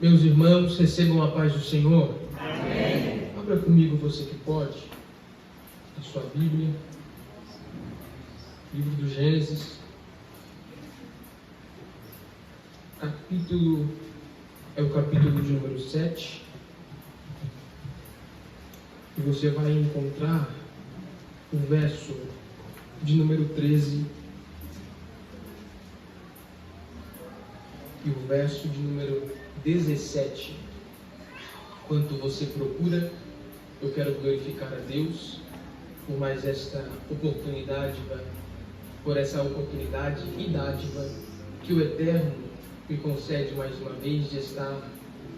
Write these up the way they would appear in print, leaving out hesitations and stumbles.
Meus irmãos, recebam a paz do Senhor. Amém. Abra comigo, você que pode, a sua Bíblia, livro do Gênesis, é o capítulo de número 7, e você vai encontrar o verso de número 13 e o verso de número 17. Enquanto você procura, eu quero glorificar a Deus por mais esta oportunidade, por essa oportunidade e dádiva que o Eterno me concede mais uma vez de estar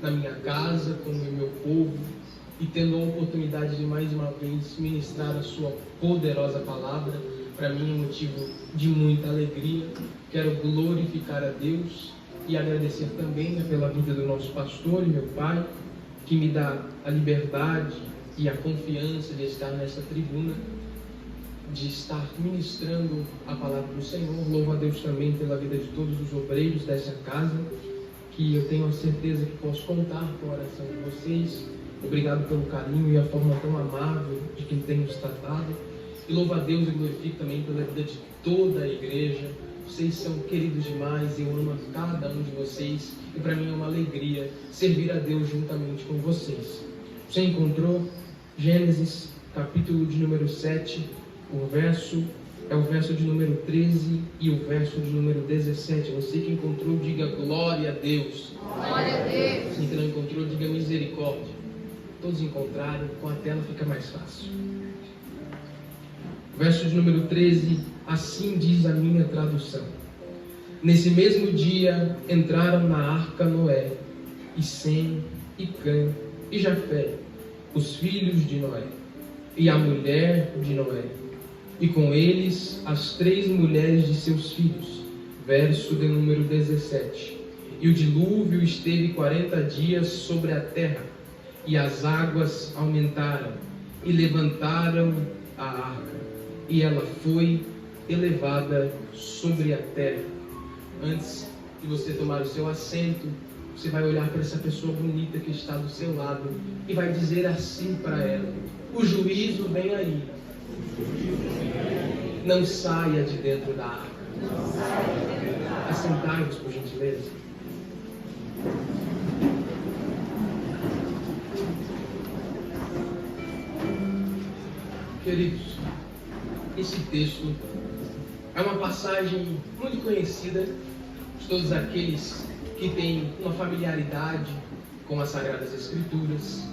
na minha casa com o meu povo e tendo a oportunidade de mais uma vez ministrar a sua poderosa palavra. Para mim é motivo de muita alegria. Quero glorificar a Deus e agradecer também pela vida do nosso pastor e meu pai, que me dá a liberdade e a confiança de estar nessa tribuna, de estar ministrando a palavra do Senhor. Louvo a Deus também pela vida de todos os obreiros dessa casa, que eu tenho a certeza que posso contar com a oração de vocês. Obrigado pelo carinho e a forma tão amável de quem tem nos tratado. E louvo a Deus e glorifico também pela vida de toda a igreja. Vocês são queridos demais, eu amo a cada um de vocês e para mim é uma alegria servir a Deus juntamente com vocês. Você encontrou Gênesis, capítulo de número 7, o verso de número 13 e o verso de número 17. Você que encontrou, diga glória a Deus. Glória a Deus. Você que não encontrou, diga misericórdia. Todos encontraram, com a tela fica mais fácil. Verso de número 13, assim diz a minha tradução. Nesse mesmo dia entraram na arca Noé, e Sem, e Cã, e Jafé, os filhos de Noé, e a mulher de Noé, e com eles as 3 mulheres de seus filhos. Verso de número 17. E o dilúvio esteve 40 dias sobre a terra, e as águas aumentaram, e levantaram a arca, e ela foi elevada sobre a terra. Antes de você tomar o seu assento, você vai olhar para essa pessoa bonita que está do seu lado e vai dizer assim para ela: o juízo vem aí. Não saia de dentro da arca. Assentai-vos, por gentileza. Queridos, esse texto é uma passagem muito conhecida de todos aqueles que têm uma familiaridade com as Sagradas Escrituras,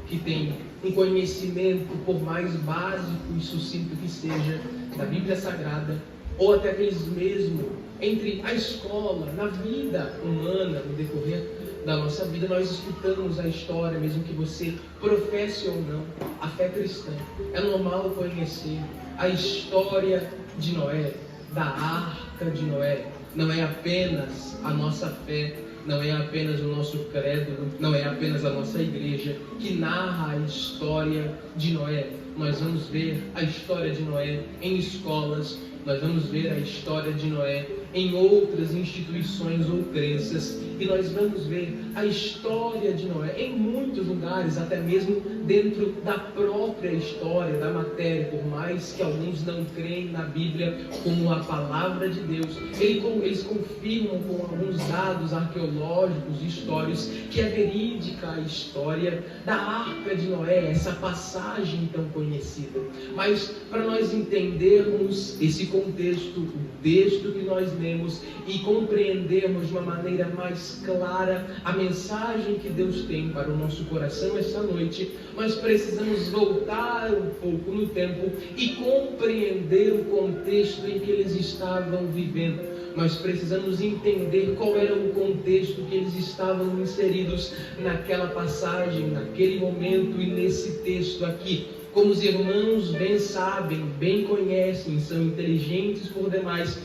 que têm um conhecimento, por mais básico e sucinto que seja, da Bíblia Sagrada, ou até aqueles mesmo entre a escola, na vida humana, no decorrer da nossa vida, nós escutamos a história, mesmo que você professe ou não a fé cristã. É normal conhecer a história de Noé, da arca de Noé. Não é apenas a nossa fé, não é apenas o nosso credo, não é apenas a nossa igreja que narra a história de Noé. Nós vamos ver a história de Noé em escolas, nós vamos ver a história de Noé em outras instituições ou crenças, e nós vamos ver a história de Noé em muitos lugares, até mesmo dentro da própria história da matéria. Por mais que alguns não creem na Bíblia como a palavra de Deus, eles confirmam com alguns dados arqueológicos e históricos que é verídica a história da arca de Noé, essa passagem tão conhecida. Mas para nós entendermos esse contexto, o texto que nós lemos, e compreendermos de uma maneira mais clara a mensagem que Deus tem para o nosso coração esta noite, nós precisamos voltar um pouco no tempo e compreender o contexto em que eles estavam vivendo. Nós precisamos entender qual era o contexto que eles estavam inseridos naquela passagem, naquele momento e nesse texto aqui. Como os irmãos bem sabem, bem conhecem, são inteligentes por demais,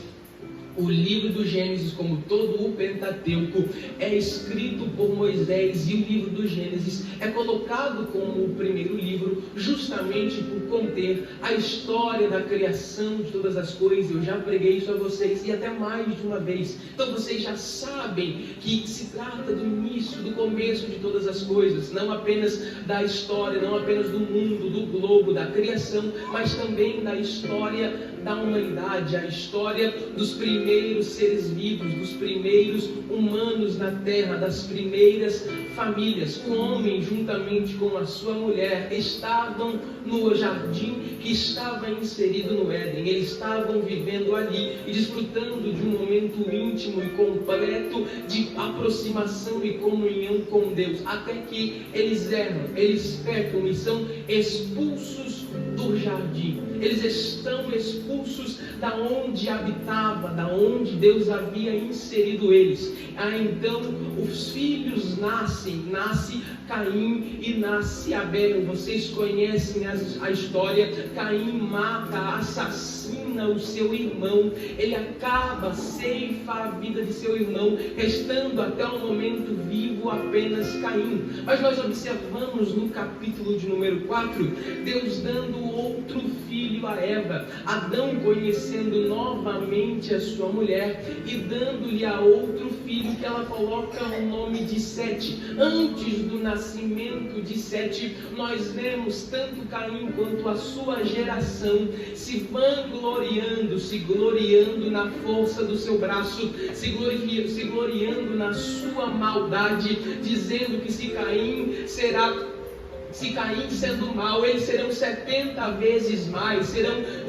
O livro do Gênesis, como todo o Pentateuco, é escrito por Moisés, e o livro do Gênesis é colocado como o primeiro livro justamente por conter a história da criação de todas as coisas. Eu já preguei isso a vocês e até mais de uma vez. Então vocês já sabem que se trata do início, do começo de todas as coisas, não apenas da história, não apenas do mundo, do globo, da criação, mas também da história da humanidade, a história dos primeiros seres vivos, dos primeiros humanos na terra, das primeiras famílias. O homem, juntamente com a sua mulher, estavam no jardim que estava inserido no Éden. Eles estavam vivendo ali e desfrutando de um momento íntimo e completo de aproximação e comunhão com Deus, até que eles erram, eles pecam e são expulsos do jardim. Eles estão expulsos da onde habitava, da onde Deus havia inserido eles. Então os filhos nasce Caim e nasce Abel. Vocês conhecem a história. Caim mata, assassina o seu irmão. Ele acaba, ceifa a vida de seu irmão, restando até o momento vivo apenas Caim. Mas nós observamos no capítulo de número 4, Deus dando outro filho a Eva, Adão conhecendo novamente a sua mulher e dando-lhe a outro filho, que ela coloca o nome de Sete. Antes do nascimento de Sete, nós vemos tanto Caim quanto a sua geração se vangloriando, se gloriando na força do seu braço, se gloriando na sua maldade, dizendo que se Caim sendo mau, eles serão 70 vezes mais,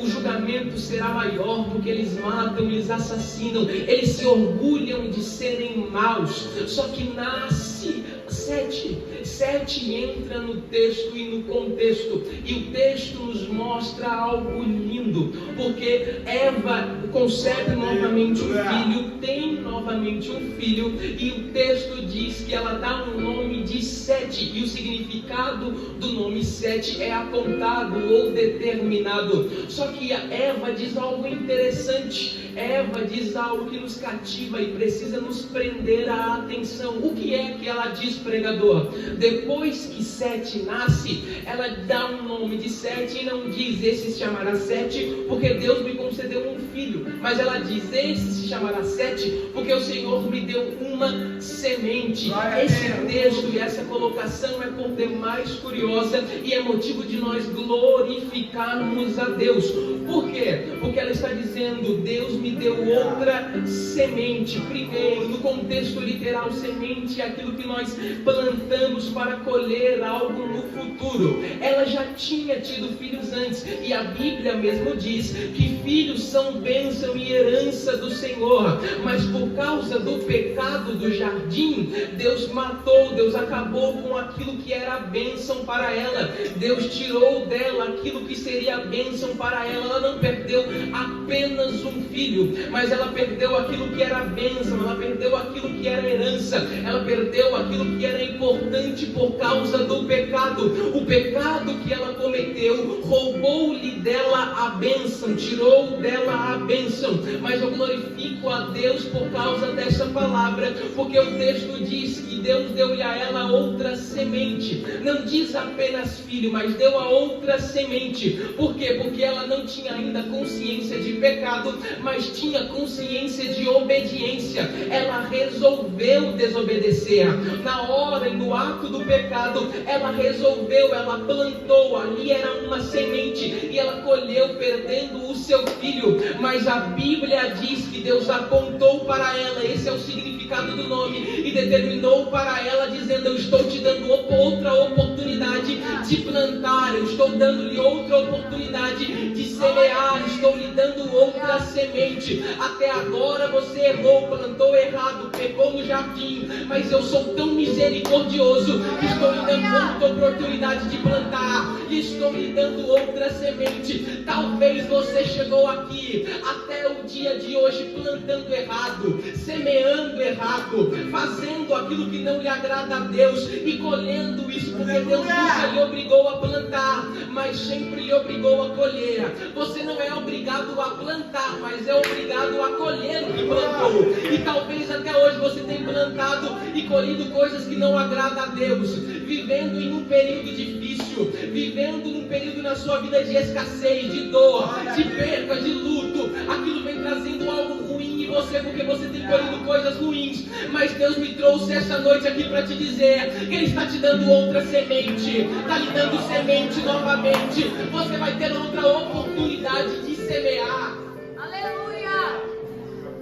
o julgamento será maior, porque eles matam, eles assassinam, eles se orgulham de serem maus. Só que nasce Sete entra no texto e no contexto, e o texto nos mostra algo lindo, porque Eva concebe novamente um filho, tem novamente um filho, e o texto diz que ela dá um nome de Sete, e o significado do nome Sete é apontado ou determinado. Só que a Eva diz algo interessante. Eva diz algo que nos cativa e precisa nos prender a atenção. O que é que ela diz, pregador? Depois que Sete nasce, ela dá um nome de Sete e não diz esse se chamará Sete porque Deus me concedeu um filho, mas ela diz esse se chamará Sete porque o Senhor me deu uma semente. Esse texto e essa colocação é por demais curiosa e é motivo de nós glorificarmos a Deus. Por quê? Porque ela está dizendo, Deus me deu outra semente. Primeiro, no contexto literal, semente é aquilo que nós plantamos para colher algo no futuro. Ela já tinha tido filhos antes, e a Bíblia mesmo diz que filhos são bênção e herança do Senhor, mas por causa do pecado do jardim, Deus matou, Deus acabou com aquilo que era a bênção para ela. Deus tirou dela aquilo que seria a bênção para ela. Ela não perdeu apenas um filho, mas ela perdeu aquilo que era a bênção, ela perdeu aquilo que era a herança, ela perdeu aquilo que era importante por causa do pecado. O pecado que ela cometeu roubou-lhe dela a bênção, tirou dela a bênção. Mas eu glorifico a Deus por causa dessa palavra, porque o texto diz que Deus deu-lhe a ela outra semente. Não diz apenas filho, mas deu a outra semente. Por quê? Porque ela não tinha ainda consciência de pecado, mas tinha consciência de obediência. Ela resolveu desobedecer. Na hora e no ato do pecado, ela resolveu, ela plantou, ali era uma semente, e ela colheu perdendo o seu filho. Mas a Bíblia diz que Deus apontou para ela, esse é o significado do nome, e determinou para ela, dizendo, eu estou te dando outra oportunidade de plantar, eu estou dando-lhe outra oportunidade de semear, estou lhe dando outra semente. Até agora você errou, plantou errado, pecou no jardim, mas eu sou tão misericordioso que estou lhe dando outra oportunidade de plantar, e estou lhe dando outra semente. Talvez você chegou aqui até o dia de hoje plantando errado, semeando errado, fazendo aquilo que não lhe agrada a Deus e colhendo isso, porque Deus nunca lhe obrigou a plantar, mas sempre lhe obrigou obrigou a colher. Você não é obrigado a plantar, mas é obrigado a colher o que plantou. E talvez até hoje você tenha plantado e colhido coisas que não agradam a Deus, vivendo em um período difícil, vivendo num período na sua vida de escassez, de dor, de perda, de luto. Aquilo vem trazendo algo ruim em você, porque você tem colhido coisas ruins. Mas Deus me trouxe essa noite aqui para te dizer que Ele está te dando outra semente, está lhe dando semente novamente. Você vai ter outra oportunidade de semear. Aleluia!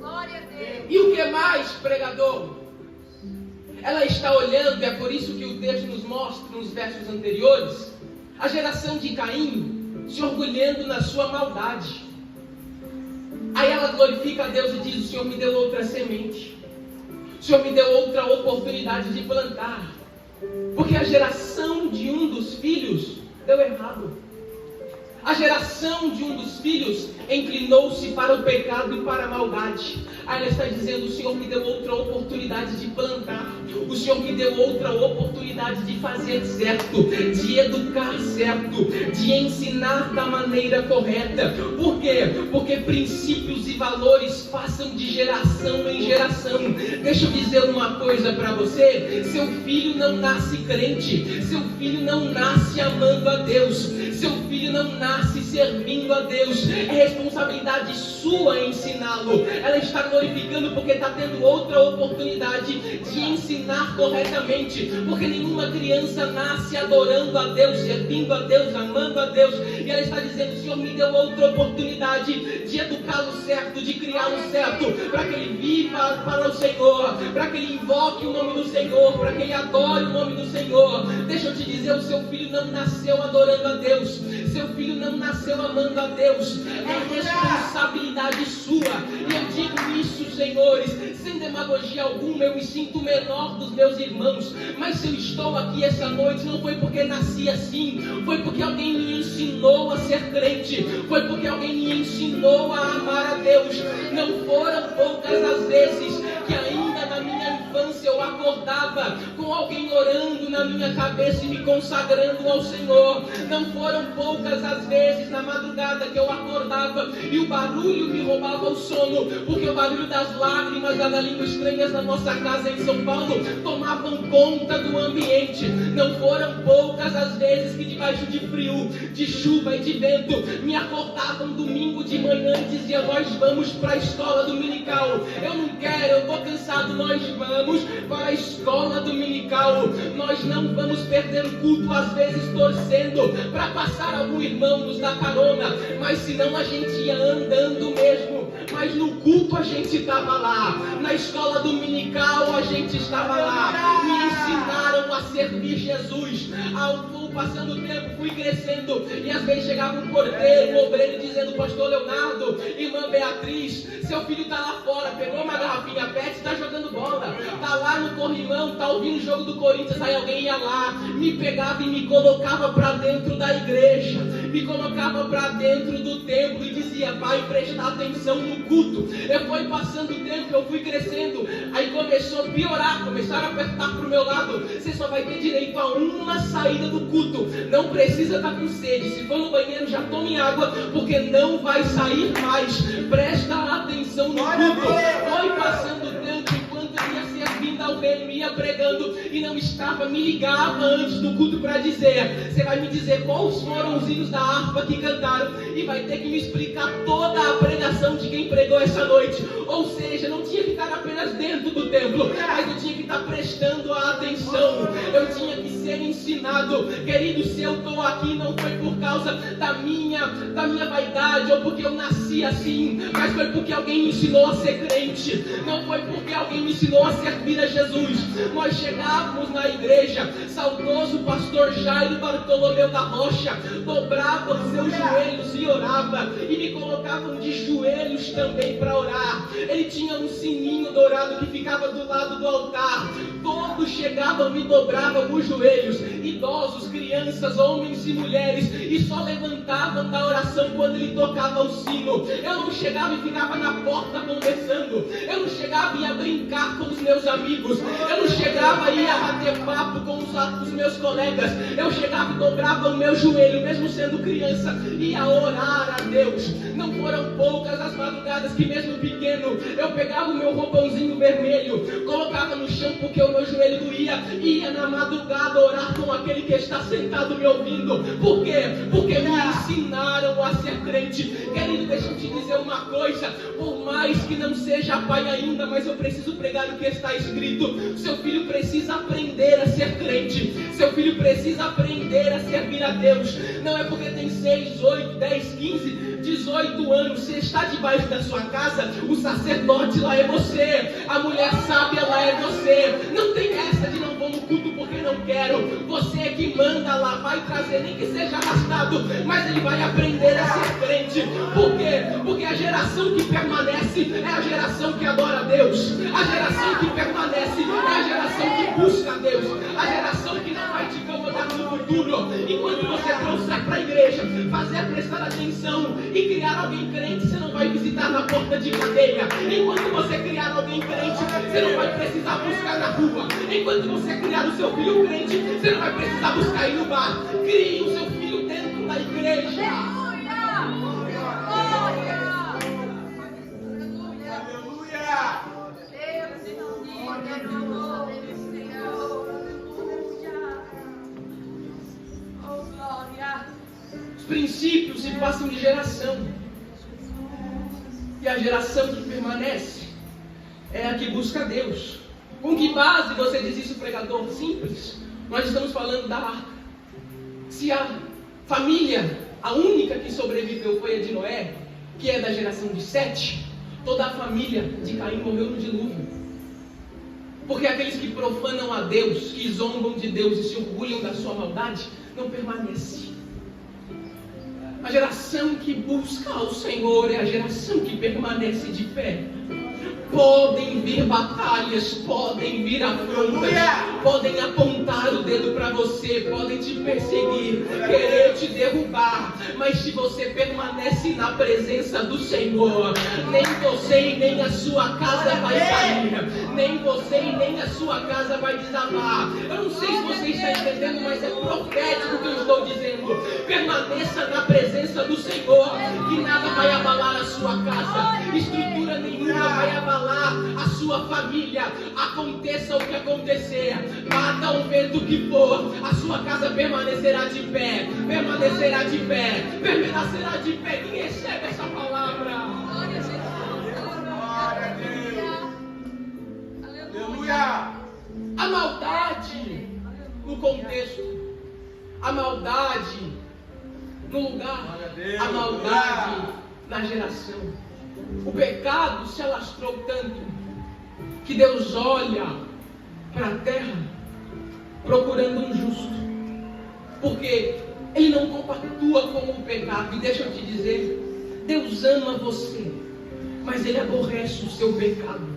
Glória a Deus! E o que mais, pregador? Ela está olhando, e é por isso que o texto nos mostra nos versos anteriores, a geração de Caim se orgulhando na sua maldade. Aí ela glorifica a Deus e diz: o Senhor me deu outra semente, o Senhor me deu outra oportunidade de plantar, porque a geração de um dos filhos deu errado. A geração de um dos filhos inclinou-se para o pecado e para a maldade. Aí ela está dizendo: o Senhor me deu outra oportunidade de plantar, o Senhor me deu outra oportunidade de fazer certo, de educar certo, de ensinar da maneira correta. Por quê? Porque princípios e valores passam de geração em geração. Deixa eu dizer uma coisa para você: seu filho não nasce crente, seu filho não nasce amando a Deus, seu filho não nasce servindo a Deus. É responsabilidade sua ensiná-lo. Ela está glorificando porque está tendo outra oportunidade de ensinar corretamente, porque nenhuma criança nasce adorando a Deus, servindo a Deus, amando a Deus. E ela está dizendo: o Senhor me deu outra oportunidade de educá-lo certo, de criá-lo certo, para que ele viva para o Senhor, para que ele invoque o nome do Senhor, para que ele adore o nome do Senhor. Deixa eu te dizer: o seu filho não nasceu adorando a Deus, seu filho não nasceu amando a Deus. É responsabilidade sua. E eu digo isso, senhores, sem demagogia alguma. Eu me sinto menor dos meus irmãos, mas se eu estou aqui essa noite, não foi porque nasci assim, foi porque alguém me ensinou a ser crente, foi porque alguém me ensinou a amar a Deus. Não foram poucas as vezes que ainda na minha infância eu acordava com alguém orando na minha cabeça e me consagrando ao Senhor. Não foram poucas as vezes na madrugada que eu acordava e o barulho me roubava o sono, porque o barulho das lágrimas da língua estranhas na nossa casa em São Paulo tomavam conta do ambiente. Não foram poucas as vezes que debaixo de frio, de chuva e de vento me acordavam domingo de manhã e dizia: nós vamos para a escola dominical. Eu não quero, eu estou cansado. Nós vamos para a escola dominical. Nós não vamos perder o culto, às vezes torcendo para passar algum irmão nos dar carona, mas senão a gente ia andando mesmo. Mas no culto a gente estava lá, na escola dominical a gente estava lá. Me ensinaram a servir Jesus. Ao passando o tempo, fui crescendo, e às vezes chegava um porteiro, um obreiro dizendo: pastor Leonardo, irmã Beatriz, seu filho está lá fora, pegou uma garrafinha PET e está jogando bola, está lá no corrimão, está ouvindo o jogo do Corinthians. Aí alguém ia lá, me pegava e me colocava para dentro da igreja, me colocava para dentro do templo e dizia: vai prestar atenção no culto. Eu fui passando o tempo, eu fui crescendo, aí começou a piorar, começaram a apertar para o meu lado: você só vai ter direito a uma saída do culto, não precisa estar com sede, se for no banheiro já tome água, porque não vai sair mais. Presta atenção no culto. Foi passando o tempo, enquanto eu ia servindo alguém, ia pregando e não estava, me ligava antes do culto para dizer: você vai me dizer quais foram os hinos da harpa que cantaram e vai ter que me explicar toda a pregação de quem pregou essa noite. Ou seja, não tinha que estar apenas dentro do templo, mas eu tinha que estar prestando a atenção, eu tinha que ser ensinado. Querido, se eu estou aqui não foi por causa da minha vaidade ou porque eu nasci assim, mas foi porque alguém me ensinou a ser crente, não foi porque alguém me ensinou a servir a Jesus. Nós chegávamos na igreja, saudoso pastor Jairo Bartolomeu da Rocha dobrava os seus joelhos e orava, e me colocavam de joelhos também para orar. Ele tinha um sininho dourado que ficava do lado do altar. Todos chegavam chegavam e dobravam os joelhos, idosos, crianças, homens e mulheres, e só levantavam da oração quando ele tocava o sino. Eu não chegava e ficava na porta conversando, eu não chegava e ia brincar com os meus amigos, eu não chegava e ia bater papo com os meus colegas, eu chegava e dobrava o meu joelho, mesmo sendo criança, e ia orar a Deus. Não foram poucas as madrugadas que, mesmo pequeno, eu pegava o meu roupãozinho vermelho, colocava no chão porque o meu joelho doía, e ia na madrugada orar com aquele que está sentado me ouvindo. Por quê? Porque me ensinaram a ser crente. Querido, deixa eu te dizer uma coisa, por mais que não seja pai ainda, mas eu preciso pregar o que está escrito. Seu filho precisa aprender a ser crente, seu filho precisa aprender a servir a Deus. Não é porque tem 6, 8, 10, 15, 18 anos, você está debaixo da sua casa, o sacerdote lá é você, a mulher sábia lá é você. Não tem essa de não vou no culto porque não quero. Você é que manda lá, vai trazer, nem que seja arrastado, mas ele vai aprender a ser crente. Por quê? Porque a geração que permanece é a geração que adora a Deus, a geração que permanece é a geração que busca a Deus, a geração que não vai te incomodar no futuro. Enquanto você trouxer para a igreja, fazer prestar atenção e criar alguém crente, você não vai visitar na porta de cadeia. Enquanto você criar alguém crente, você não vai precisar buscar na rua. Enquanto você criar o seu filho crente, você não vai precisar buscar ir no bar. Crie o seu filho dentro da igreja. Os princípios se passam de geração, e a geração que permanece é a que busca a Deus. Com que base você diz isso, pregador? Simples. Nós estamos falando da arca. Se a família, a única que sobreviveu foi a de Noé, que é da geração de Sete, toda a família de Caim morreu no dilúvio. Porque aqueles que profanam a Deus, que zombam de Deus e se orgulham da sua maldade, não permanecem. A geração que busca ao Senhor é a geração que permanece de pé. Podem vir batalhas, podem vir afrontas, podem apontar o dedo para você, podem te perseguir, querer te derrubar, mas se você permanece na presença do Senhor, nem você e nem a sua casa vai cair, nem você e nem a sua casa vai desabar. Eu não sei se você está entendendo, mas é profético o que eu estou dizendo. Permaneça na presença do Senhor, que nada vai abalar a sua casa, estrutura nenhuma vai abalar a sua família. Aconteça o que acontecer, bata o vento que for, a sua casa permanecerá de pé, permanecerá de pé, permanecerá de pé. Quem recebe essa palavra? Glória a Jesus. Glória a Deus. Aleluia. A maldade no contexto, a maldade no lugar, a maldade na geração. O pecado se alastrou tanto que Deus olha para a terra procurando um justo, porque Ele não compactua com o pecado. E deixa eu te dizer, Deus ama você, mas Ele aborrece o seu pecado.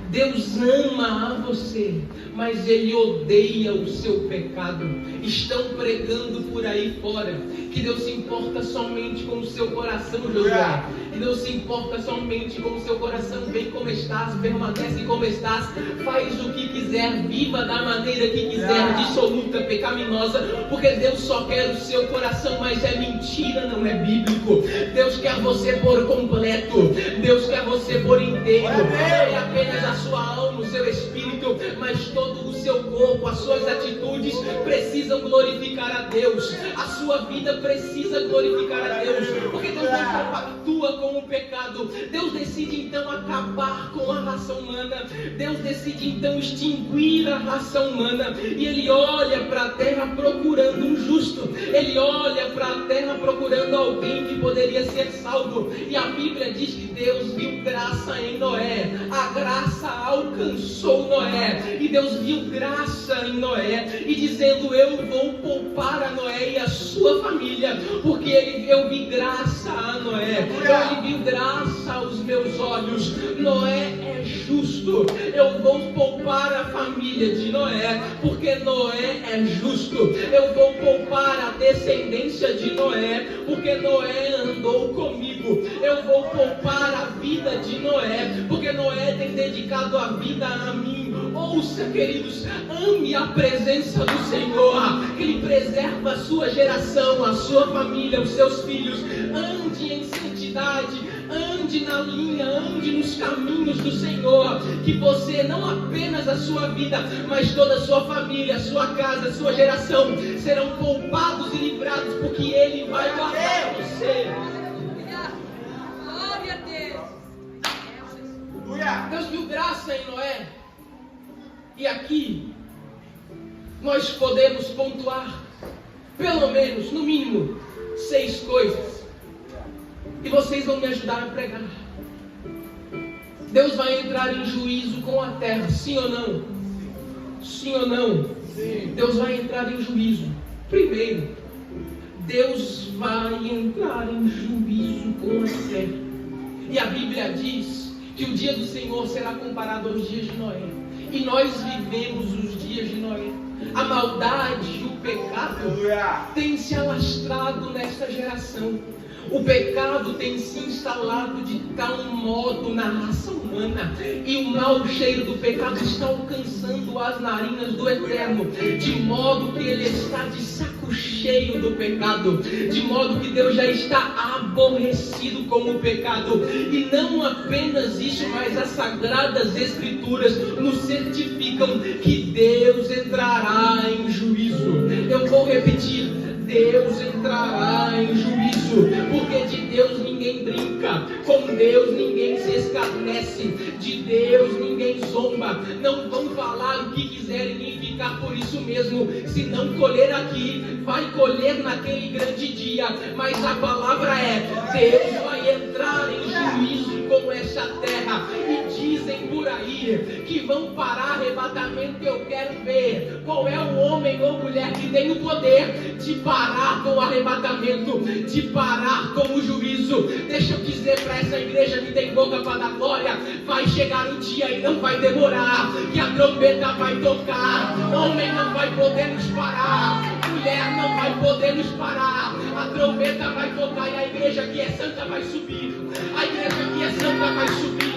Deus ama a você, mas Ele odeia o seu pecado. Estão pregando por aí fora que Deus se importa somente com o seu coração, Josué. E Deus se importa somente com o seu coração. Vem como estás, permanece como estás, faz o que quiser, viva da maneira que quiser, dissoluta, pecaminosa, porque Deus só quer o seu coração, mas é mentira, não é bíblico. Deus quer você por completo, Deus quer você por inteiro, não é apenas a sua alma, o seu espírito, mas todo o seu corpo, as suas atitudes precisam glorificar a Deus, a sua vida precisa glorificar a Deus, porque Deus não compactua com o pecado. Deus decide então acabar com a raça humana, Deus decide então extinguir a raça humana, e Ele olha para a terra procurando um justo, Ele olha para a terra procurando alguém que poderia ser salvo, e a Bíblia diz que Deus viu graça em Noé, a graça alcançou Noé, e Deus viu graça em Noé, e dizendo: eu vou poupar a Noé e a sua família, porque eu vi graça a Noé, ele viu graça aos meus olhos. Noé é justo. Eu vou poupar a família de Noé, porque Noé é justo. Eu vou poupar a descendência de Noé, porque Noé andou comigo. Eu vou poupar a vida de Noé, porque Noé tem dedicado a vida a mim. Ouça, queridos, ame a presença do Senhor, que Ele preserva a sua geração, a sua família, os seus filhos. Ande em santidade, ande na linha, ande nos caminhos do Senhor, que você, não apenas a sua vida, mas toda a sua família, a sua casa, a sua geração, serão poupados e livrados, porque Ele vai guardar você. Glória a Deus. Deus viu graça em Noé. E aqui nós podemos pontuar pelo menos, no mínimo, 6 coisas. E vocês vão me ajudar a pregar. Deus vai entrar em juízo com a terra, sim ou não? Sim ou não? Sim. Deus vai entrar em juízo. Primeiro, Deus vai entrar em juízo com a terra. E a Bíblia diz que o dia do Senhor será comparado aos dias de Noé. E nós vivemos os dias de Noé. A maldade e o pecado têm se alastrado nesta geração. O pecado tem se instalado de tal modo na raça humana, e o mau cheiro do pecado está alcançando as narinas do Eterno, de modo que Ele está de saco cheio do pecado, de modo que Deus já está aborrecido com o pecado. E não apenas isso, mas as Sagradas Escrituras nos certificam que Deus entrará em juízo. Eu vou repetir: Deus entrará em juízo, porque de Deus ninguém brinca, com Deus ninguém se escarnece, de Deus ninguém zomba. Não vão falar o que quiserem e ficar por isso mesmo. Se não colher aqui, vai colher naquele grande dia. Mas a palavra é: Deus vai entrar em juízo com esta terra. E dizem por aí que vão parar arrebatamento. Eu quero ver qual é o homem ou mulher que tem o poder de parar com o arrebatamento, de parar com o juízo. Deixa eu dizer para essa igreja que tem boca para dar glória: vai chegar o dia e não vai demorar, que a trombeta vai tocar. Homem não vai poder nos parar, mulher não vai poder nos parar. A trombeta vai tocar e a igreja que é santa vai subir. A igreja que é santa vai subir.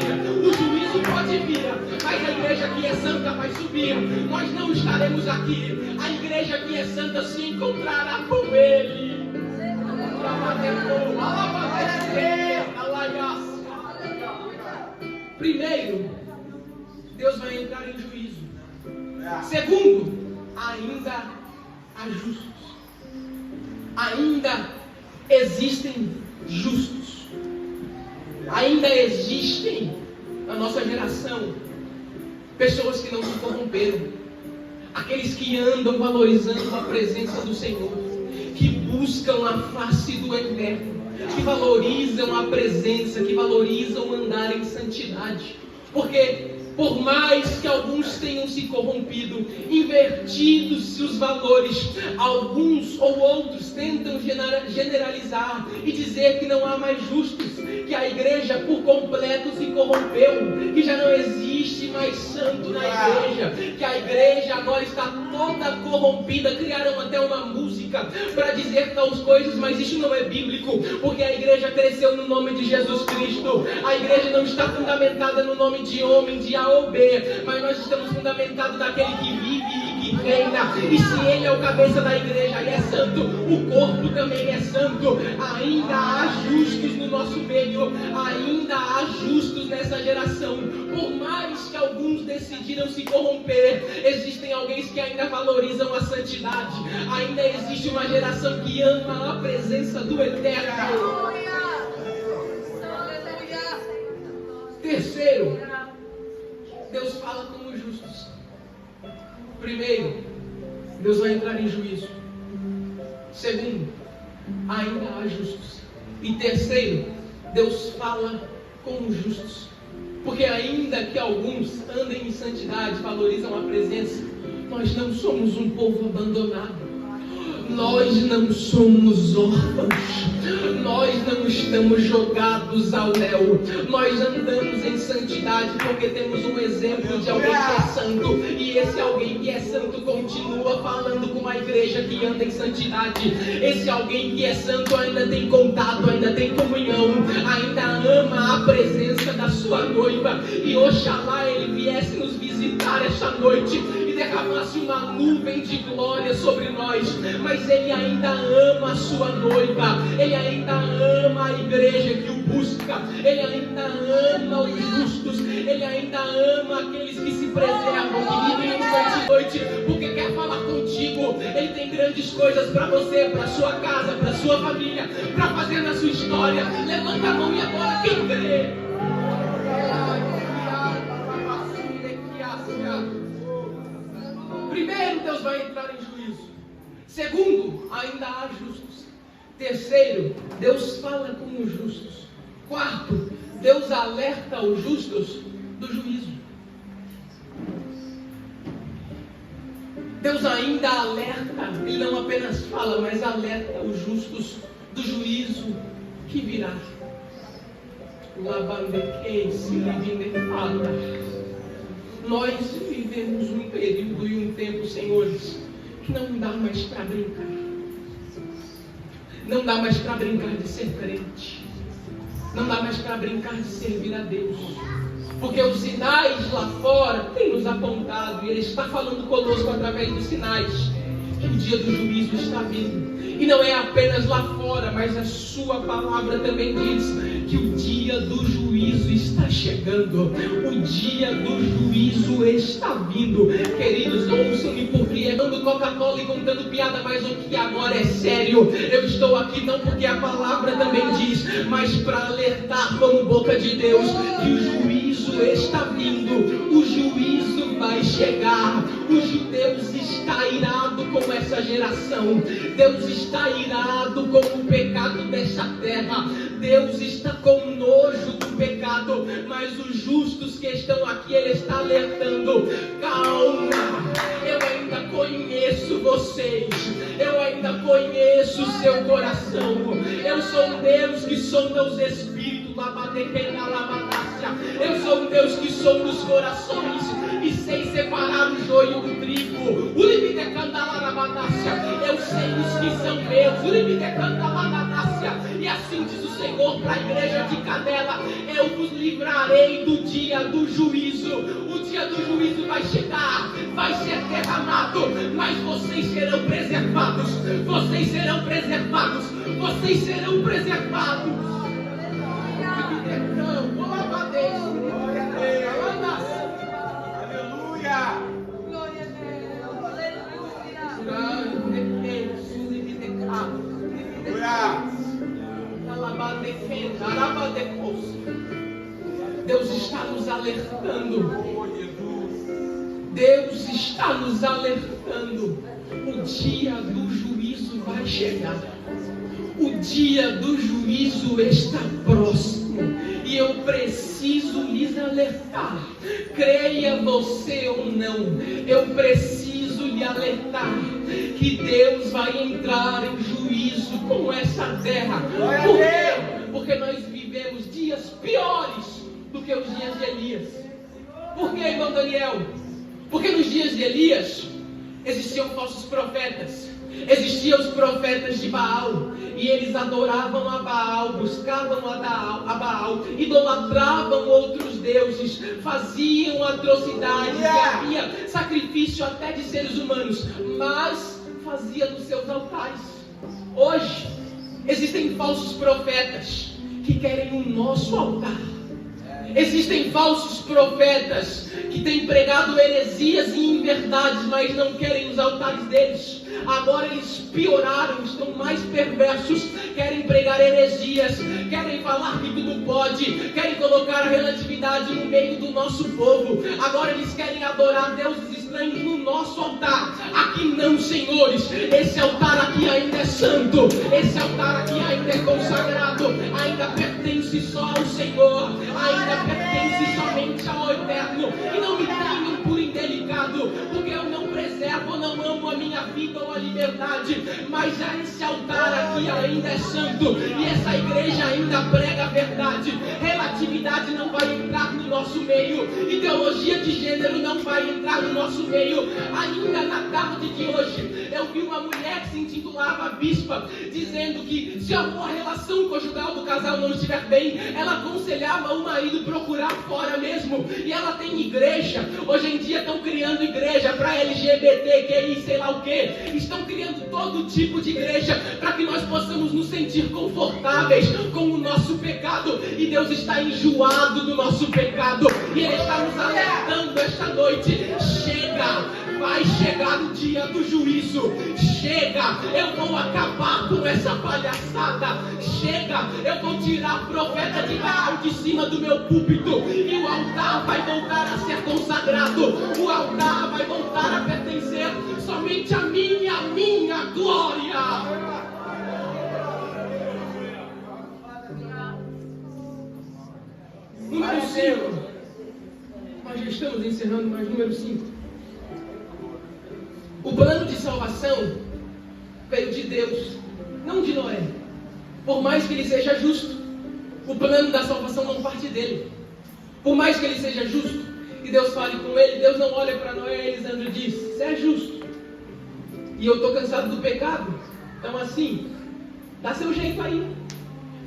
O juízo pode vir, mas a igreja que é santa vai subir. Nós não estaremos aqui. A igreja que é santa se encontrará com Ele. Primeiro, Deus vai entrar em juízo. Segundo, ainda há justos. Ainda existem justos. Ainda existem na nossa geração pessoas que não se corromperam. Aqueles que andam valorizando a presença do Senhor, que buscam a face do Eterno, que valorizam a presença, que valorizam andar em santidade. Porque por mais que alguns tenham se corrompido, invertidos-se os valores, alguns ou outros tentam generalizar e dizer que não há mais justos, que a igreja por completo se corrompeu, que já não existe mais santo na igreja, que a igreja agora está toda corrompida. Criaram até uma música para dizer tais coisas, mas isso não é bíblico, porque a igreja cresceu no nome de Jesus Cristo. A igreja não está fundamentada no nome de homem, de A ou B, mas nós estamos fundamentados naquele que vive e que reina. E se Ele é o cabeça da igreja e é santo, o corpo também é santo. Ainda há justos no nosso meio, ainda há justos nessa geração. Por mais que alguns decidiram se corromper, existem alguém que ainda valorizam a santidade. Ainda existe uma geração que ama a presença do Eterno. Terceiro, Deus fala com os justos. Primeiro, Deus vai entrar em juízo. Segundo, ainda há justos. E terceiro, Deus fala com os justos. Porque ainda que alguns andem em santidade, valorizam a presença, nós não somos um povo abandonado. Nós não somos órfãos. Nós não estamos jogados ao léu. Nós andamos em santidade porque temos um exemplo de alguém que é santo. E esse alguém que é santo continua falando com a igreja que anda em santidade. Esse alguém que é santo ainda tem contato, ainda tem comunhão, ainda ama a presença da sua noiva. E oxalá ele viesse nos visitar esta noite e derramasse uma nuvem de glória sobre nós. Mas ele ainda ama a sua noiva. Ele ainda ama a igreja que o busca. Ele ainda ama os justos. Ele ainda ama aqueles que se preservam, que vivem em santidade, porque quer falar contigo. Ele tem grandes coisas para você, para sua casa, para sua família, para fazer na sua história. Levanta a mão e agora quem crê? Primeiro, Deus vai entrar em juízo. Segundo, ainda há justos. Terceiro, Deus fala com os justos. Quarto, Deus alerta os justos do juízo. Deus ainda alerta, Ele não apenas fala, mas alerta os justos do juízo que virá. Nós vivemos um período e um tempo, senhores, que não dá mais para brincar. Não dá mais para brincar de ser crente. Não dá mais para brincar de servir a Deus. Porque os sinais lá fora têm nos apontado, e Ele está falando conosco através dos sinais, que o dia do juízo está vindo. E não é apenas lá fora, mas a sua palavra também diz que o dia do juízo está chegando. O dia do juízo está vindo. Queridos, ouçam-me, porque é dando Coca-Cola e contando piada, mas o que agora é sério. Eu estou aqui não porque a palavra também diz, mas para alertar como boca de Deus que o juízo está vindo. O juízo vai chegar. Deus está irado com essa geração. Deus está irado com o pecado desta terra. Deus está com nojo do pecado. Mas os justos que estão aqui, Ele está alertando: calma, eu ainda conheço vocês. Eu ainda conheço o seu coração. Eu sou um Deus que sonda os espíritos. Eu sou um Deus que sonda os corações e sei separar o joio do trigo. Eu sei os que são meus. E assim diz o Senhor para a igreja de Cadela: eu vos livrarei do dia do juízo. O dia do juízo vai chegar, vai ser derramado, mas vocês serão preservados. Vocês serão preservados. Vocês serão preservados. Aleluia! Glória a Deus! Deus está nos alertando. Deus está nos alertando. O dia do juízo vai chegar. O dia do juízo está próximo. E eu preciso lhes alertar. Creia você ou não, eu preciso lhe alertar que Deus vai entrar em juízo com essa terra. Por quê? Porque nós vivemos dias piores do que os dias de Elias. Por quê, irmão Daniel? Porque nos dias de Elias existiam falsos profetas. Existiam os profetas de Baal, e eles adoravam a Baal, buscavam a Baal, idolatravam outros deuses, faziam atrocidades, e havia sacrifício até de seres humanos, mas fazia nos seus altares. Hoje existem falsos profetas que querem o nosso altar. Existem falsos profetas que têm pregado heresias e inverdades, mas não querem os altares deles. Agora eles pioraram, estão mais perversos, querem pregar heresias, querem falar que tudo pode, querem colocar a relatividade no meio do nosso povo. Agora eles querem adorar deuses estranhos no nosso altar. Aqui não, senhores, esse altar aqui ainda é santo, esse altar aqui ainda é consagrado, ainda pertence só ao Senhor, ainda pertence somente ao Eterno. E não me tenham por indelicado, porque eu não preservo não amo a minha vida ou a liberdade, mas esse altar aqui ainda é santo, e essa igreja ainda prega a verdade. Relatividade não vai entrar no nosso meio, ideologia de gênero não vai entrar no nosso meio. Ainda na tarde de hoje, eu vi uma mulher que se intitulava bispa, dizendo que se a relação conjugal do casal não estiver bem, ela aconselhava o marido procurar fora mesmo. E ela tem igreja. Hoje em dia estão criando igreja para LGBTQI, sei lá o que. Estão criando todo tipo de igreja para que nós possamos nos sentir confortáveis com o nosso pecado. E Deus está enjoado do nosso pecado, e Ele está nos alertando esta noite. Chega, vai chegar o dia do juízo. Chega, eu vou acabar com essa palhaçada. Chega, eu vou tirar profeta de Baal de cima do meu púlpito, e o altar vai voltar a ser consagrado. O altar vai voltar a pertencer somente a minha glória. Número 5. Nós já estamos encerrando, mas número 5. O plano de salvação veio de Deus, não de Noé. Por mais que ele seja justo, o plano da salvação não parte dele. Por mais que ele seja justo e Deus fale com ele, Deus não olha para Noé e Elisandro diz: você é justo e eu estou cansado do pecado, então assim, dá seu jeito aí,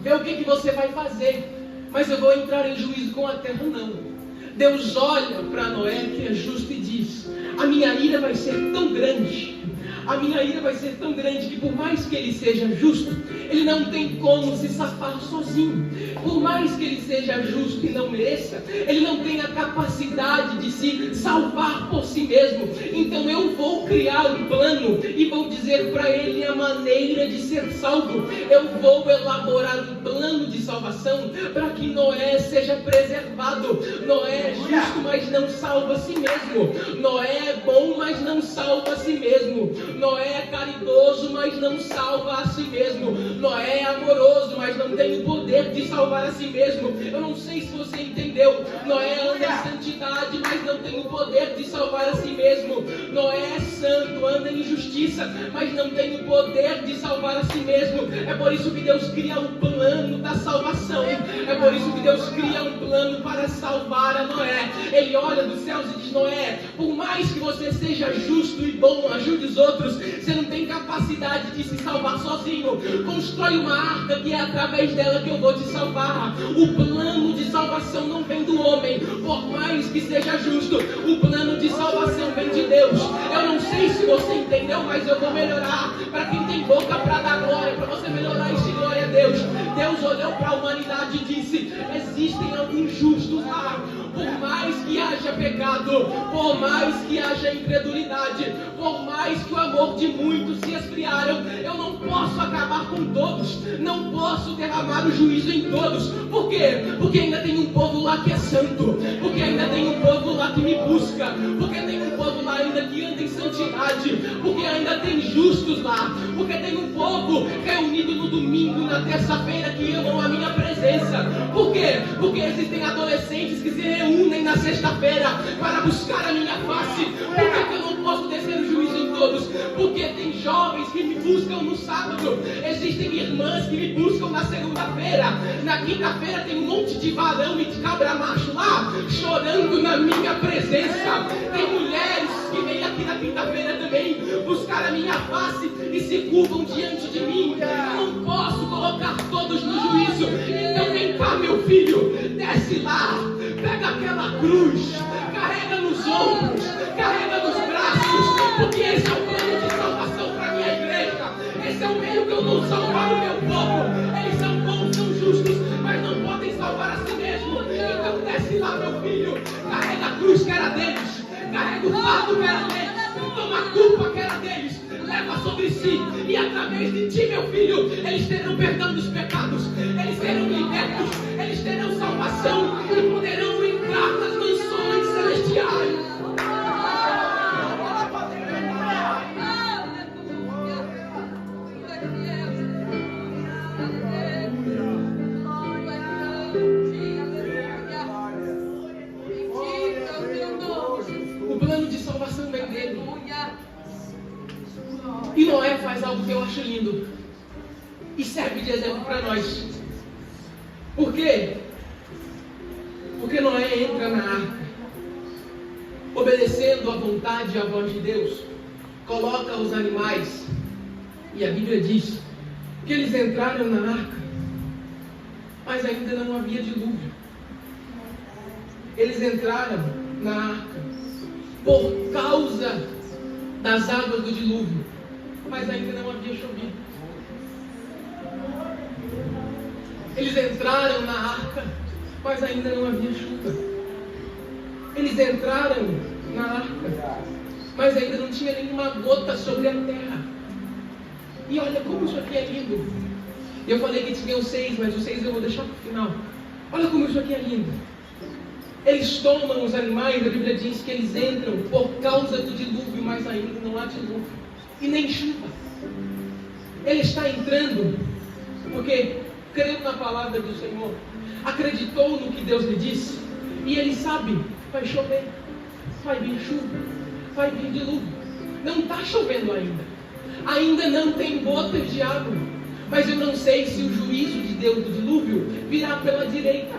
vê o que você vai fazer, mas eu vou entrar em juízo com a terra. Não. Deus olha para Noé, que é justo, e diz: a minha ira vai ser tão grande, a minha ira vai ser tão grande, que por mais que ele seja justo, ele não tem como se safar sozinho. Por mais que ele seja justo e não mereça, ele não tem a capacidade de se salvar por si mesmo. Então eu vou criar um plano e vou dizer para ele a maneira de ser salvo. Eu vou elaborar um plano de salvação para que Noé seja preservado. Noé é justo, mas não salva a si mesmo. Noé é bom, mas não salva a si mesmo. Noé é caridoso, mas não salva a si mesmo. Noé é amoroso, mas não tem o poder de salvar a si mesmo. Eu não sei se você entendeu. Noé anda em santidade, mas não tem o poder de salvar a si mesmo. Noé é santo, anda em justiça, mas não tem o poder de salvar a si mesmo. É por isso que Deus cria um plano da salvação. É por isso que Deus cria um plano para salvar a Noé. Ele olha dos céus e diz: Noé, por mais que você seja justo e bom, ajude os outros, você não tem capacidade de se salvar sozinho. Constrói uma arca que é através dela que eu vou te salvar. O plano de salvação não vem do homem, por mais que seja justo. O plano de salvação vem de Deus. Eu não sei se você entendeu, mas eu vou melhorar. Para quem tem boca para dar glória, para você melhorar este glória a Deus. Deus olhou para a humanidade e disse: existem alguns justos lá. Por mais que haja pecado, por mais que haja incredulidade, por mais que o amor de muitos se esfriaram, eu não posso acabar com todos, não posso derramar o juízo em todos. Por quê? Porque ainda tem um povo lá que é santo, porque ainda tem um povo lá que me busca, porque tem um povo lá ainda que anda em santidade, porque ainda tem justos lá, porque tem um povo reunido no domingo, na terça-feira, que amam a minha presença. Por quê? Porque existem adolescentes que se reúnem na sexta-feira para buscar a minha face. Por que eu não posso descer o juízo em todos? Porque tem jovens que me buscam no sábado, existem irmãs que me buscam na segunda-feira, na quinta-feira tem um monte de varão e de cabra macho lá, chorando na minha presença. Tem mulheres que vêm aqui na quinta-feira também buscar a minha face e se curvam diante de mim. Eu não posso colocar todos no juízo. Então vem cá, meu filho, desce lá, pega aquela cruz, carrega nos ombros, carrega nos braços, porque esse é o plano de salvação para a minha igreja. Esse é o meio que eu vou salvar o meu povo. Eles são bons, são justos, mas não podem salvar a si mesmo. Então desce lá, meu filho, carrega a cruz que era deles, carrega o fardo que era deles, toma a culpa que era deles, leva sobre si, e através de ti, meu filho, eles terão perdão dos pecados, eles serão libertos, eles terão salvação e poderão entrar nas mansões celestiais. O plano de salvação vem dele. E Noé faz algo que eu acho lindo e serve de exemplo para nós. Por quê? Porque Noé entra na arca, obedecendo à vontade e à voz de Deus, coloca os animais, e a Bíblia diz que eles entraram na arca, mas ainda não havia dilúvio. Eles entraram na arca por causa das águas do dilúvio, mas ainda não havia chovido. Eles entraram na arca, mas ainda não havia chuva. Eles entraram na arca, mas ainda não tinha nenhuma gota sobre a terra. E olha como isso aqui é lindo. Eu falei que tinha os 6, mas os 6 eu vou deixar para o final. Olha como isso aqui é lindo. Eles tomam os animais, a Bíblia diz que eles entram por causa do dilúvio, mas ainda não há dilúvio e nem chuva. Ele está entrando porque creu na palavra do Senhor, acreditou no que Deus lhe disse, e ele sabe, vai chover, vai vir chuva, vai vir dilúvio. Não está chovendo ainda não tem gotas de água, mas eu não sei se o juízo de Deus do dilúvio virá pela direita.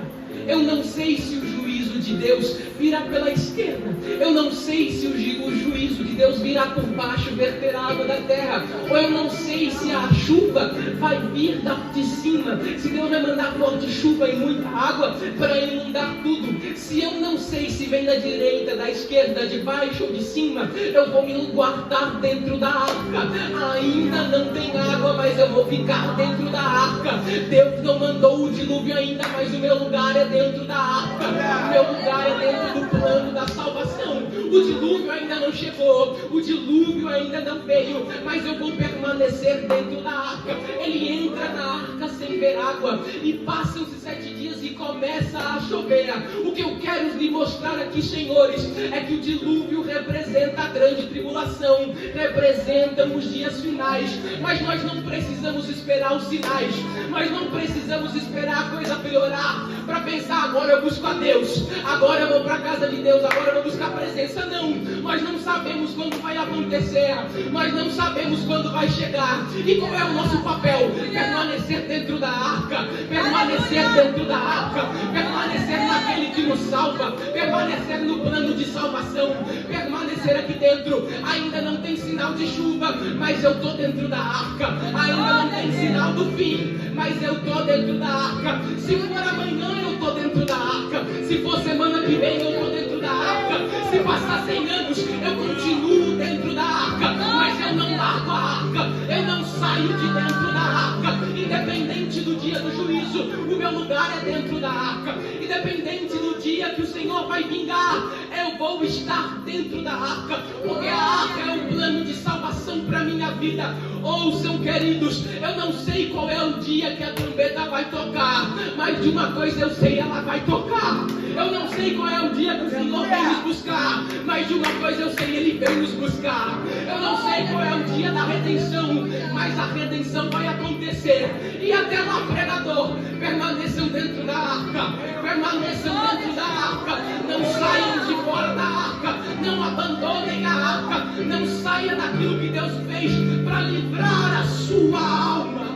Eu não sei se o juízo de Deus virá pela esquerda. Eu não sei se o juízo de Deus virá por baixo, verter a água da terra. Ou eu não sei se a chuva vai vir de cima. Se Deus vai mandar forte chuva e muita água para inundar tudo. Se eu não sei se vem da direita, da esquerda, de baixo ou de cima, eu vou me guardar dentro da arca. Ainda não tem água, mas eu vou ficar dentro da arca. Deus não mandou o dilúvio ainda, mas o meu lugar é dentro da arca. O meu lugar é dentro do plano da salvação. O dilúvio ainda não chegou, o dilúvio ainda não veio, mas eu vou permanecer dentro da arca. Ele entra na arca sem ver água, e passam-se 7 dias e começa a chover. O que eu quero lhe mostrar aqui, senhores, é que o dilúvio representa a grande tribulação, representa os dias finais. Mas nós não precisamos esperar os sinais, nós não precisamos esperar a coisa piorar para pensar, agora eu busco a Deus, agora eu vou para a casa de Deus, agora eu vou buscar a presença. Não, nós não sabemos quando vai acontecer, nós não sabemos quando vai chegar. E qual é o nosso papel? Permanecer dentro da arca, permanecer dentro da arca, permanecer naquele que nos salva, permanecer no plano de salvação, permanecer aqui dentro. Ainda não tem sinal de chuva, mas eu estou dentro da arca. Ainda não tem sinal do fim, mas eu estou dentro da arca. Se for amanhã, eu estou dentro da arca. Se for semana que vem, eu estou dentro da arca. Se passar 100 anos, eu continuo dentro da arca. Mas eu não largo a arca, eu não saio de dentro da arca. Independente do dia do juízo, o meu lugar é dentro da arca. Independente do dia que o Senhor vai vingar, eu vou estar dentro da arca, porque a arca é um plano de salvação para minha vida. Ouçam, queridos, eu não sei qual é o dia que a trombeta vai tocar, mas de uma coisa eu sei, ela vai tocar. Eu não sei qual é o dia que o Senhor vem nos buscar, mas de uma coisa eu sei, Ele vem nos buscar. Eu não sei qual é o dia da redenção, mas a redenção vai acontecer. E até lá, pregador, permaneçam dentro da arca, permaneçam dentro da arca. Não saiam de fora da arca, não abandonem a arca, não saia daquilo que Deus fez para livrar a sua alma.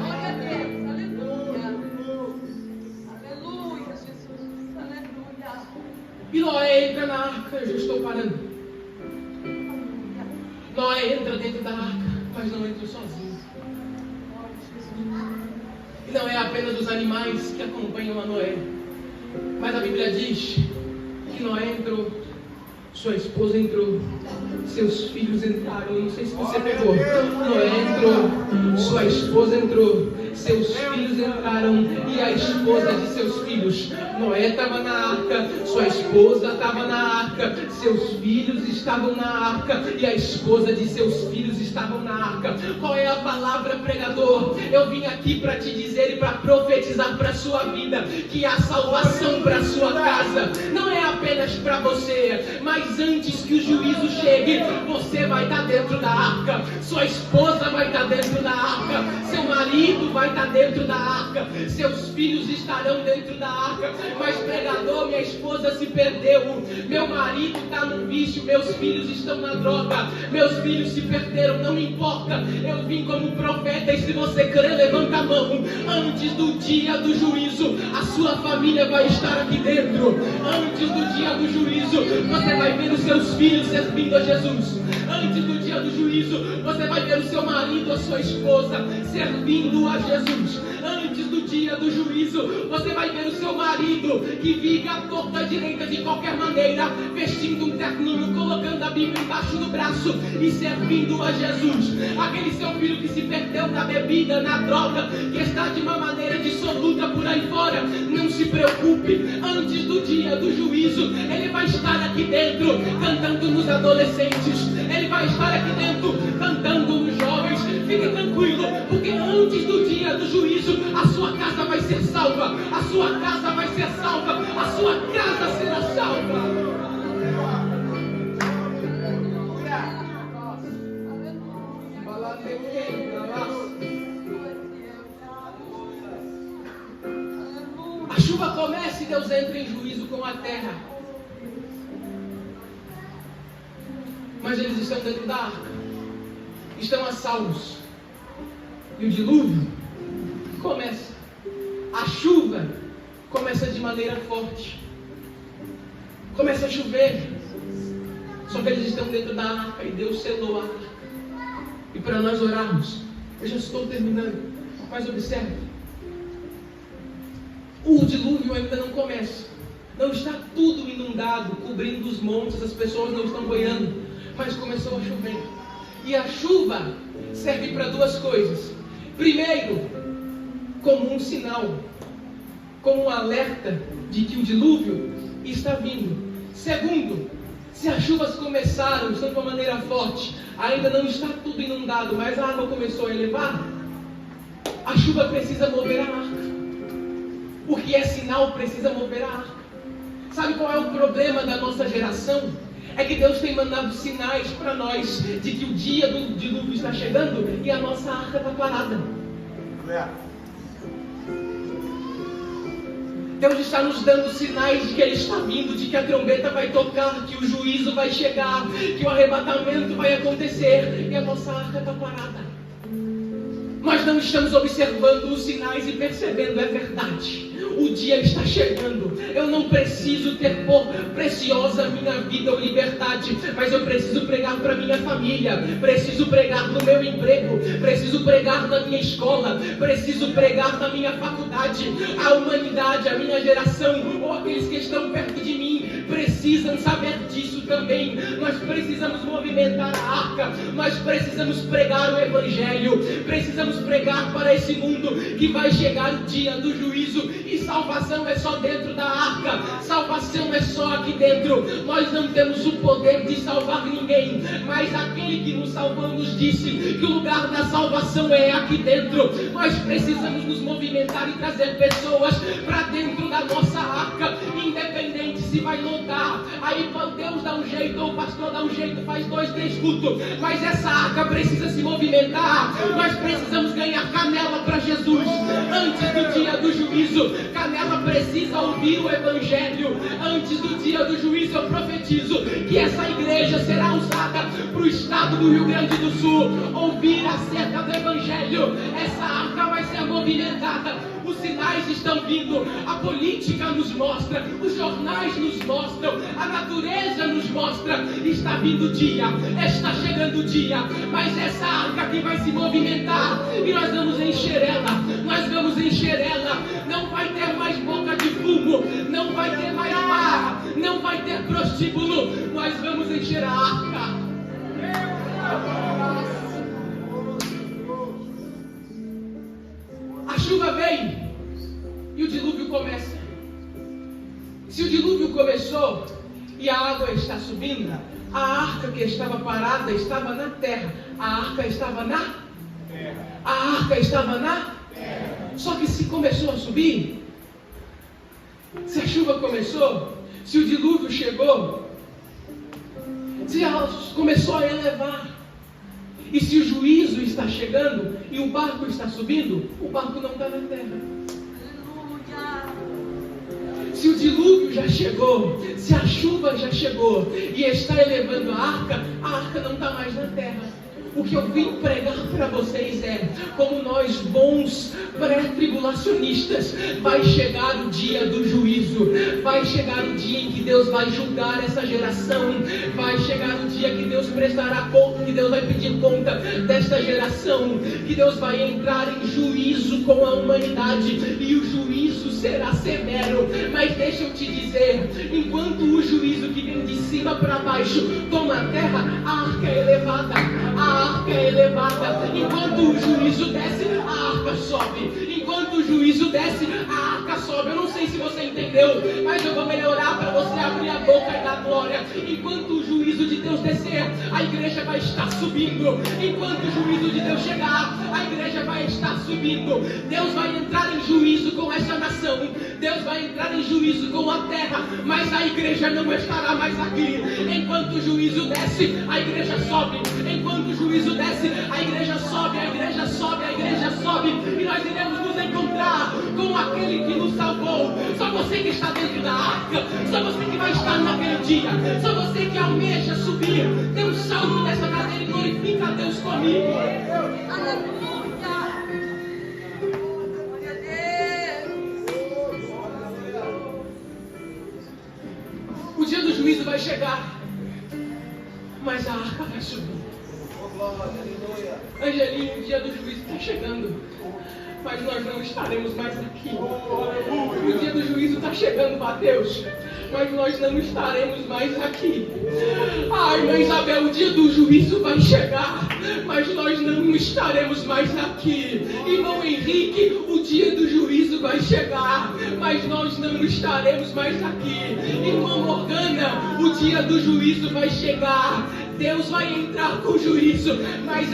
Glória a Deus, aleluia. Aleluia, Jesus, aleluia. E Noé entra na arca, eu já estou parando. Noé entra dentro da arca, mas não entra sozinho. E não é apenas os animais que acompanham a Noé, mas a Bíblia diz que Noé entrou, sua esposa entrou, seus filhos entraram. Não sei se você pegou. Noé entrou, sua esposa entrou, seus filhos entraram e a esposa de seus filhos. Noé estava na arca, sua esposa estava na arca, seus filhos estavam na arca e a esposa de seus filhos estavam na arca. Qual é a palavra, pregador? Eu vim aqui para te dizer e para profetizar para a sua vida que há salvação para a sua casa. Não é apenas para você, mas antes que o juízo chegue, você vai estar dentro da arca, sua esposa vai estar dentro da arca, seu marido vai vai estar dentro da arca, seus filhos estarão dentro da arca. Mas pregador, minha esposa se perdeu, meu marido está no vício, meus filhos estão na droga, meus filhos se perderam. Não importa, eu vim como profeta, e se você crer, levanta a mão. Antes do dia do juízo, a sua família vai estar aqui dentro. Antes do dia do juízo, você vai ver os seus filhos servindo a Jesus. Antes do dia do juízo, você vai ver o seu marido, a sua esposa servindo a Jesus. Antes do dia do juízo, você vai ver o seu marido que vive à torta direita de qualquer maneira, vestindo um terninho, colocando a Bíblia embaixo do braço e servindo a Jesus. Aquele seu filho que se perdeu na bebida, na droga, que está de uma maneira dissoluta por aí fora, não se preocupe. Antes do dia do juízo, ele vai estar aqui dentro cantando nos adolescentes, ele vai estar aqui dentro cantando nos jovens. Fique tranquilo, porque antes do dia do juízo, a sua casa vai ser salva, a sua casa vai ser salva, a sua casa será salva. A chuva começa e Deus entra em juízo com a terra. Mas eles estão dentro da arca, estão a salvos. E o dilúvio começa. A chuva começa de maneira forte. Começa a chover. Só que eles estão dentro da arca e Deus selou a arca. E para nós orarmos, eu já estou terminando, mas observe, o dilúvio ainda não começa. Não está tudo inundado, cobrindo os montes, as pessoas não estão boiando, mas começou a chover. E a chuva serve para duas coisas. Primeiro, como um sinal, como um alerta de que o dilúvio está vindo. Segundo, se as chuvas começaram, estão de uma maneira forte, ainda não está tudo inundado, mas a água começou a elevar, a chuva precisa mover a arca. O que é sinal precisa mover a arca. Sabe qual é o problema da nossa geração? É que Deus tem mandado sinais para nós de que o dia do dilúvio está chegando e a nossa arca está parada. Deus está nos dando sinais de que Ele está vindo, de que a trombeta vai tocar, que o juízo vai chegar, que o arrebatamento vai acontecer e a nossa arca está parada. Nós não estamos observando os sinais e percebendo, é verdade. O dia está chegando. Eu não preciso ter por preciosa minha vida ou liberdade, mas eu preciso pregar para minha família, preciso pregar no meu emprego, preciso pregar na minha escola, preciso pregar na minha faculdade. A humanidade, a minha geração, ou aqueles que estão perto de mim, precisam saber disso também. Nós precisamos movimentar a arca, nós precisamos pregar o Evangelho, precisamos pregar para esse mundo que vai chegar o dia do juízo. E salvação é só dentro da arca, salvação é só aqui dentro. Nós não temos o poder de salvar ninguém, mas aquele que nos salvou nos disse que o lugar da salvação é aqui dentro. Nós precisamos nos movimentar e trazer pessoas para dentro da nossa arca, independente se vai lotar, aí Deus dá um jeito, ou o pastor dá um jeito, faz 2, 3 cultos, mas essa arca precisa se movimentar. Nós precisamos ganhar canela para Jesus antes do dia do juízo. Canela precisa ouvir o Evangelho. Antes do dia do juízo, eu profetizo que essa igreja será usada para o estado do Rio Grande do Sul ouvir acerca do Evangelho. Essa arca vai ser movimentada. Os sinais estão vindo, a política nos mostra, os jornais nos mostram, a natureza nos mostra. Está vindo o dia, está chegando o dia, mas essa arca que vai se movimentar e nós vamos encher ela, nós vamos encher ela. Não vai ter mais boca de fumo, não vai ter mais mar, não vai ter prostíbulo, nós vamos encher a arca. A chuva vem e o dilúvio começa. Se o dilúvio começou e a água está subindo, a arca que estava parada estava na terra. A arca estava na terra. A arca estava na terra. Só que se começou a subir, se a chuva começou, se o dilúvio chegou, se ela começou a elevar, E se o juízo está chegando e o barco está subindo, o barco não está na terra. Se o dilúvio já chegou, se a chuva já chegou e está elevando a arca não está mais na terra. O que eu vim pregar para vocês é: como nós bons pré-tribulacionistas, vai chegar o dia do juízo, vai chegar o dia em que Deus vai julgar essa geração, vai chegar o dia que Deus prestará conta, que Deus vai pedir conta desta geração, que Deus vai entrar em juízo com a humanidade, e o juízo será severo. Mas deixa eu te dizer, enquanto o juízo que vem de cima para baixo toma a terra, a arca é elevada, a arca é elevada. Enquanto o juízo desce, a arca sobe. Enquanto o juízo desce, a arca sobe. Eu não sei se você entendeu, mas eu vou melhorar para você abrir a boca e dar glória. Enquanto o juízo de Deus descer, a igreja vai estar subindo. Enquanto o juízo de Deus chegar, a igreja vai estar subindo. Deus vai entrar em juízo com essa nação, Deus vai entrar em juízo com a terra, mas a igreja não estará mais aqui. Enquanto o juízo desce, a igreja sobe. Enquanto o juízo desce, a igreja sobe, a igreja sobe, a igreja sobe, e nós iremos nos encontrar com aquele que nos salvou. Só você que está dentro da arca, só você que vai estar naquele dia, só você que almeja subir. Dê um salto dessa cadeira e glorifica a Deus comigo. Aleluia. Glória a Deus. O dia do juízo vai chegar, mas a arca vai subir. Angelinho, o dia do juízo está chegando, mas nós não estaremos mais aqui. O dia do juízo está chegando, Mateus, mas nós não estaremos mais aqui. Ai, mãe Isabel, o dia do juízo vai chegar, mas nós não estaremos mais aqui. Irmão Henrique, o dia do juízo vai chegar, mas nós não estaremos mais aqui. Irmã Morgana, o dia do juízo vai chegar. Deus vai entrar com juízo, mas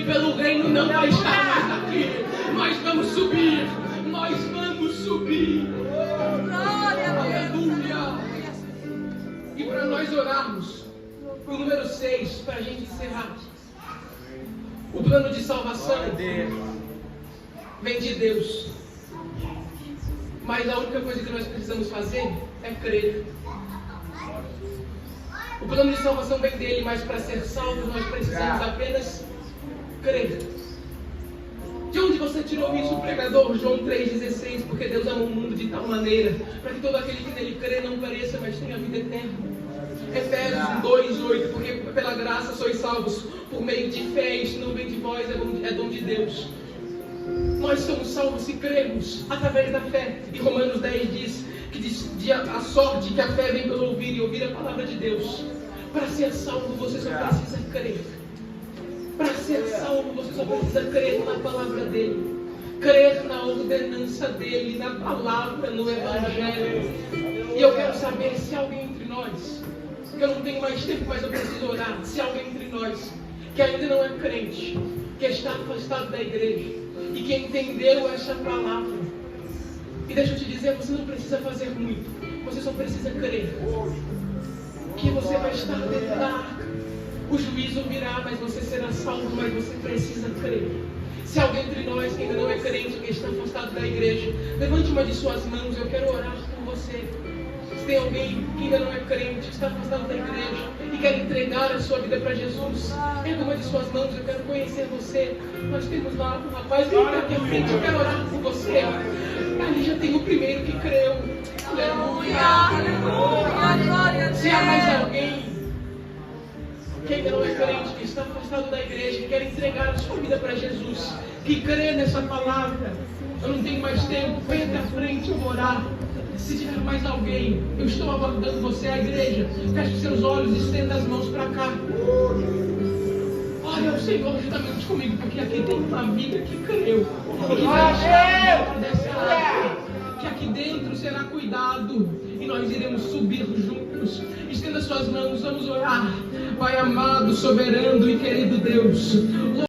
pelo reino não vai estar mais aqui. Nós vamos subir, nós vamos subir. Glória a Aleluia. E para nós orarmos, o número 6, para a gente encerrar. O plano de salvação vem de Deus, mas a única coisa que nós precisamos fazer é crer. O plano de salvação vem dele, mas para ser salvo nós precisamos apenas crer. De onde você tirou isso, pregador? João 3,16, porque Deus amou o mundo de tal maneira, para que todo aquele que nele crê não pereça, mas tenha vida eterna. Efésios 2,8, porque pela graça sois salvos, por meio de fé, isso não vem de vós, é dom de Deus. Nós somos salvos se cremos, através da fé. E Romanos 10 diz que a sorte que a fé vem pelo ouvir, e ouvir a palavra de Deus. Para ser salvo você só precisa crer. Para ser salvo você só precisa crer na palavra dele, crer na ordenança dele, na palavra, no evangelho. E eu quero saber se alguém entre nós, que eu não tenho mais tempo, mas eu preciso orar, se alguém entre nós que ainda não é crente, que está afastado da igreja e que entendeu essa palavra. E deixa eu te dizer, você não precisa fazer muito, você só precisa crer que você vai estar dentro da arca. O juízo virá, mas você será salvo, mas você precisa crer. Se alguém entre nós que ainda não é crente, que está afastado da igreja, levante uma de suas mãos, eu quero orar por você. Se tem alguém que ainda não é crente, que está afastado da igreja e quer entregar a sua vida para Jesus, erga uma de suas mãos, eu quero conhecer você. Nós temos lá um rapaz, vem aqui à frente, eu quero orar por você. Ali já tem o primeiro que creu. Aleluia, Aleluia, glória a Deus. Se há mais alguém que ainda não é crente, que está afastado da igreja, que quer entregar a sua vida para Jesus, que crê nessa palavra, eu não tenho mais tempo, vem até a frente, eu vou orar. Se tiver mais alguém, eu estou aguardando você, a igreja. Feche os seus olhos e estenda as mãos para cá. Olha o Senhor juntamente comigo, porque aqui tem uma vida que creu, que vai estar dentro dessa arca, que aqui dentro será cuidado, e nós iremos subir juntos. Estenda suas mãos, vamos orar. Pai amado, soberano e querido Deus,